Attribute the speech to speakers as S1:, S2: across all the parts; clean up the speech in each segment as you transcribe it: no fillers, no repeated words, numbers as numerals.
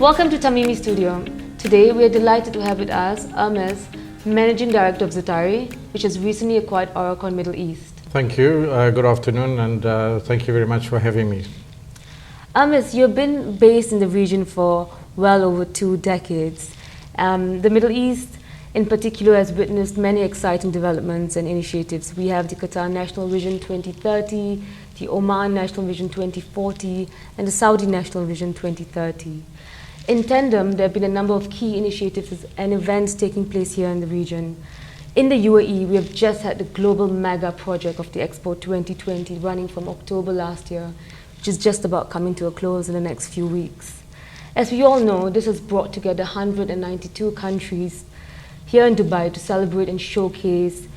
S1: Welcome to Tamimi Studio. Today we are delighted to have with us Ermis, Managing Director of Zutari, which has recently acquired Oracle Middle East.
S2: Thank you. Good afternoon, and thank you very much for having me.
S1: Ermis, you've been based in the region for well over 2 decades. The Middle East in particular has witnessed many exciting developments and initiatives. We have the Qatar National Vision 2030, the Oman National Vision 2040, and the Saudi National Vision 2030. In tandem, there have been a number of key initiatives and events taking place here in the region. In the UAE, we have just had the global mega project of the Expo 2020 running from October last year, which is just about coming to a close in the next few weeks. As we all know, this has brought together 192 countries here in Dubai to celebrate and showcase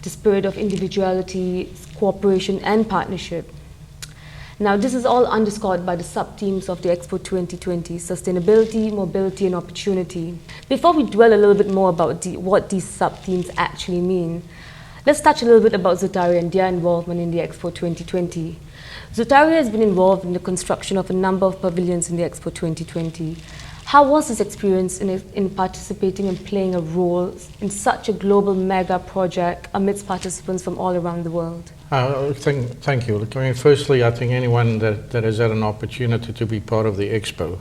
S1: the spirit of individuality, cooperation and partnership. Now, this is all underscored by the sub-themes of the Expo 2020, sustainability, mobility and opportunity. Before we dwell a little bit more about what these sub-themes actually mean, let's touch a little bit about Zutari and their involvement in the Expo 2020. Zutari has been involved in the construction of a number of pavilions in the Expo 2020. How was this experience in participating and playing a role in such a global mega project amidst participants from all around the world?
S2: Thank you. I mean, firstly, I think anyone that has had an opportunity to be part of the Expo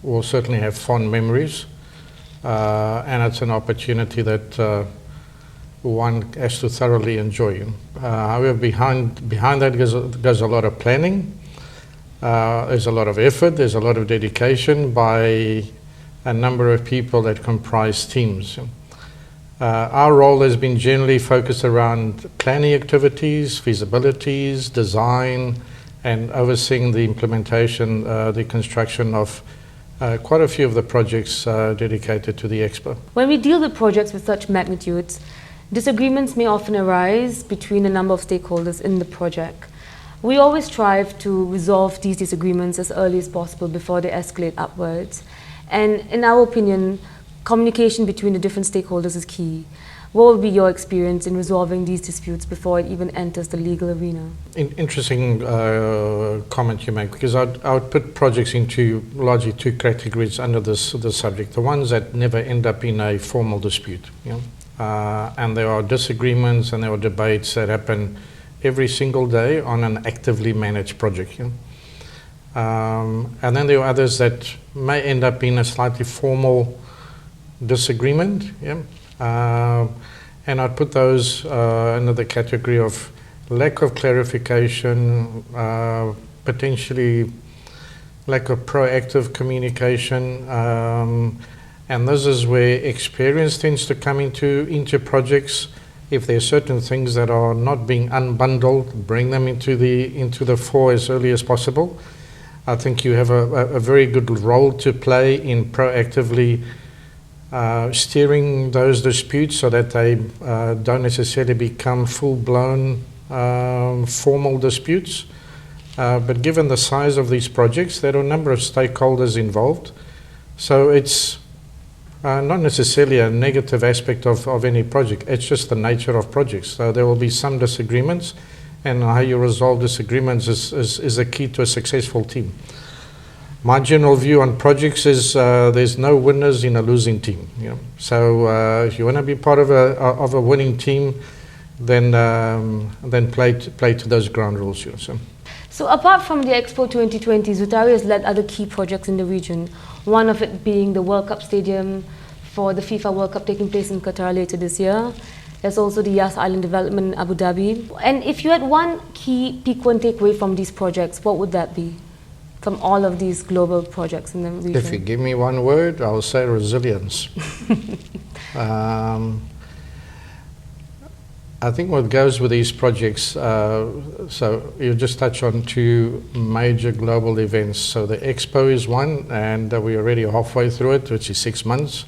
S2: will certainly have fond memories, and it's an opportunity that one has to thoroughly enjoy. However, behind that there's a lot of planning. There's a lot of effort, there's a lot of dedication by a number of people that comprise teams. Our role has been generally focused around planning activities, feasibilities, design, and overseeing the implementation, the construction of quite a few of the projects dedicated to the Expo.
S1: When we deal with projects with such magnitudes, disagreements may often arise between a number of stakeholders in the project. We always strive to resolve these disagreements as early as possible before they escalate upwards. And in our opinion, communication between the different stakeholders is key. What would be your experience in resolving these disputes before it even enters the legal arena?
S2: Interesting comment you make, because I would put projects into largely 2 categories under this subject. The ones that never end up in a formal dispute, and there are disagreements and there are debates that happen every single day on an actively managed project. And then there are others that may end up in a slightly formal disagreement. And I'd put those under the category of lack of clarification, potentially lack of proactive communication. And this is where experience tends to come into projects. If there are certain things that are not being unbundled, bring them into the fore as early as possible. I think you have a very good role to play in proactively steering those disputes so that they don't necessarily become full-blown formal disputes. But given the size of these projects, there are a number of stakeholders involved. So it's not necessarily a negative aspect of any project, it's just the nature of projects. So there will be some disagreements, and how you resolve disagreements is a key to a successful team. My general view on projects is there's no winners in a losing team. So if you want to be part of a winning team, then play to those ground rules.
S1: So apart from the Expo 2020, Zutari has led other key projects in the region, one of it being the World Cup Stadium for the FIFA World Cup taking place in Qatar later this year. There's also the Yas Island development in Abu Dhabi. And if you had one key pick-one takeaway from these projects, what would that be from all of these global projects in the region?
S2: If you give me one word, I'll say resilience. I think what goes with these projects, so you just touch on 2 major global events. So the Expo is one, and we're already halfway through it, which is 6 months.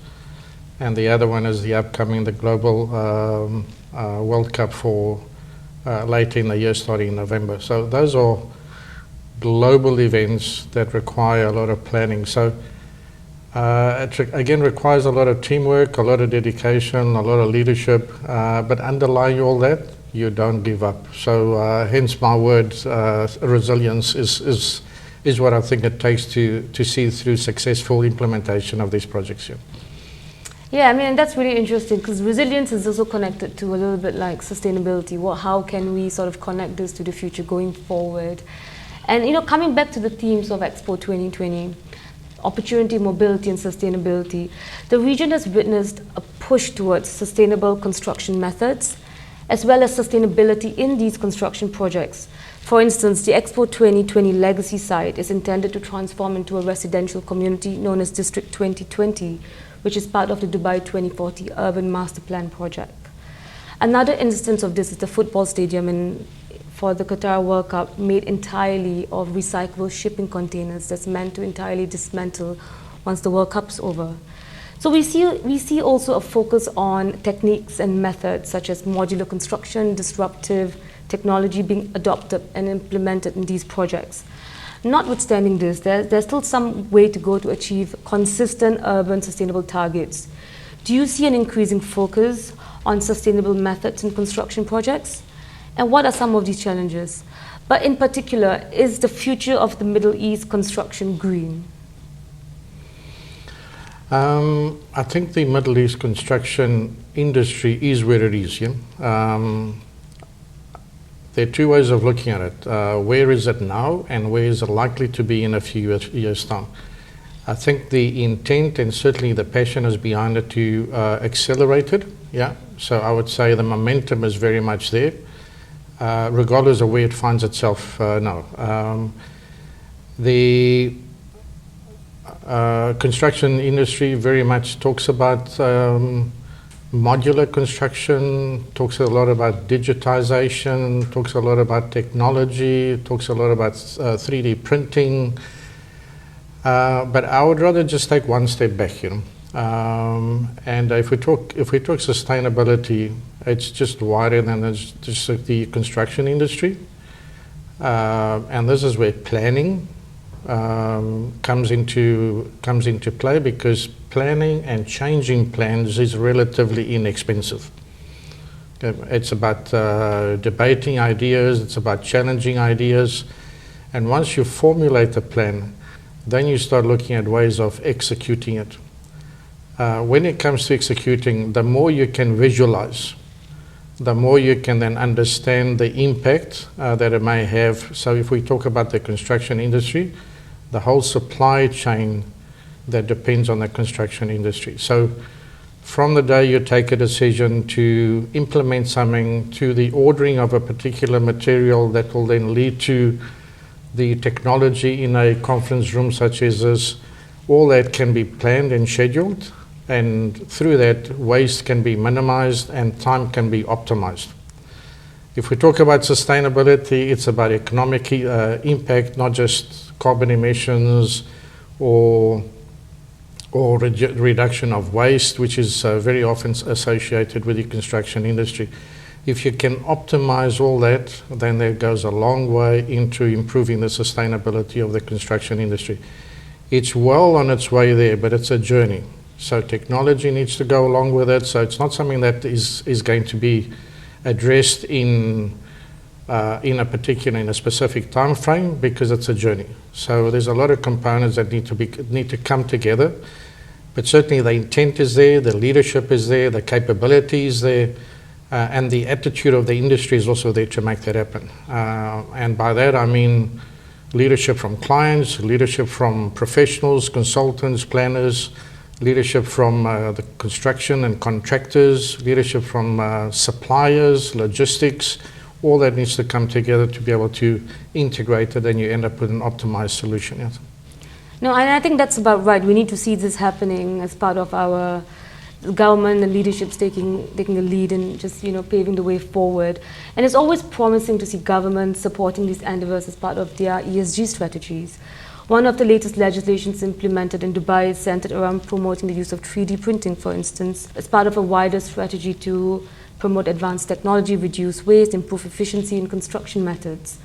S2: And the other one is the global World Cup for later in the year, starting in November. So those are global events that require a lot of planning. So it again requires a lot of teamwork, a lot of dedication, a lot of leadership, but underlying all that, you don't give up. So hence my word, resilience is is what I think it takes to see through successful implementation of these projects. Yeah.
S1: Yeah, I mean, that's really interesting because resilience is also connected to a little bit like sustainability. How can we sort of connect this to the future going forward? And, you know, coming back to the themes of Expo 2020, opportunity, mobility, and sustainability, the region has witnessed a push towards sustainable construction methods, as well as sustainability in these construction projects. For instance, the Expo 2020 legacy site is intended to transform into a residential community known as District 2020, which is part of the Dubai 2040 Urban Master Plan project. Another instance of this is the football stadium for the Qatar World Cup, made entirely of recyclable shipping containers that's meant to entirely dismantle once the World Cup's over. So we see also a focus on techniques and methods such as modular construction, disruptive technology being adopted and implemented in these projects. Notwithstanding this, there's still some way to go to achieve consistent urban sustainable targets. Do you see an increasing focus on sustainable methods in construction projects? And what are some of these challenges? But in particular, is the future of the Middle East construction green?
S2: I think the Middle East construction industry is where it is. Yeah? There are two ways of looking at it. Where is it now and where is it likely to be in a few years' time? I think the intent and certainly the passion is behind it to accelerate it. Yeah? So I would say the momentum is very much there, regardless of where it finds itself now. The construction industry very much talks about modular construction, talks a lot about digitization, talks a lot about technology, talks a lot about 3D printing. But I would rather just take one step back, you know. And if we talk sustainability, it's just wider than just the construction industry. And this is where planning comes into play, because planning and changing plans is relatively inexpensive. It's about debating ideas, it's about challenging ideas, and once you formulate a plan, then you start looking at ways of executing it. When it comes to executing, the more you can visualize, the more you can then understand the impact that it may have. So if we talk about the construction industry, the whole supply chain that depends on the construction industry. So from the day you take a decision to implement something, to the ordering of a particular material that will then lead to the technology in a conference room such as this, all that can be planned and scheduled, and through that waste can be minimized and time can be optimized. If we talk about sustainability, it's about economic impact, not just carbon emissions or reduction of waste, which is very often associated with the construction industry. If you can optimize all that, then that goes a long way into improving the sustainability of the construction industry. It's well on its way there, but it's a journey. So technology needs to go along with it. So it's not something that is going to be addressed in a specific time frame, because it's a journey. So there's a lot of components that need to come together. But certainly the intent is there, the leadership is there, the capability is there, and the attitude of the industry is also there to make that happen. And by that I mean leadership from clients, leadership from professionals, consultants, planners, leadership from the construction and contractors, leadership from suppliers, logistics. All that needs to come together to be able to integrate it, and you end up with an optimized solution. Yes.
S1: No, and I think that's about right. We need to see this happening as part of our government and leadership taking the lead and just, you know, paving the way forward. And it's always promising to see governments supporting these endeavors as part of their ESG strategies. One of the latest legislations implemented in Dubai is centered around promoting the use of 3D printing, for instance, as part of a wider strategy to promote advanced technology, reduce waste, improve efficiency in construction methods.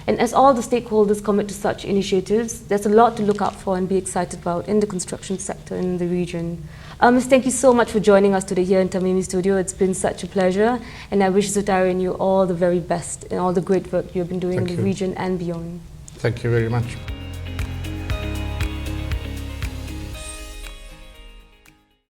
S1: And as all the stakeholders commit to such initiatives, there's a lot to look out for and be excited about in the construction sector in the region. Ermis, thank you so much for joining us today here in Tamimi Studio. It's been such a pleasure, and I wish Zutari and you all the very best and all the great work you've been doing in the region and beyond.
S2: Thank you very much.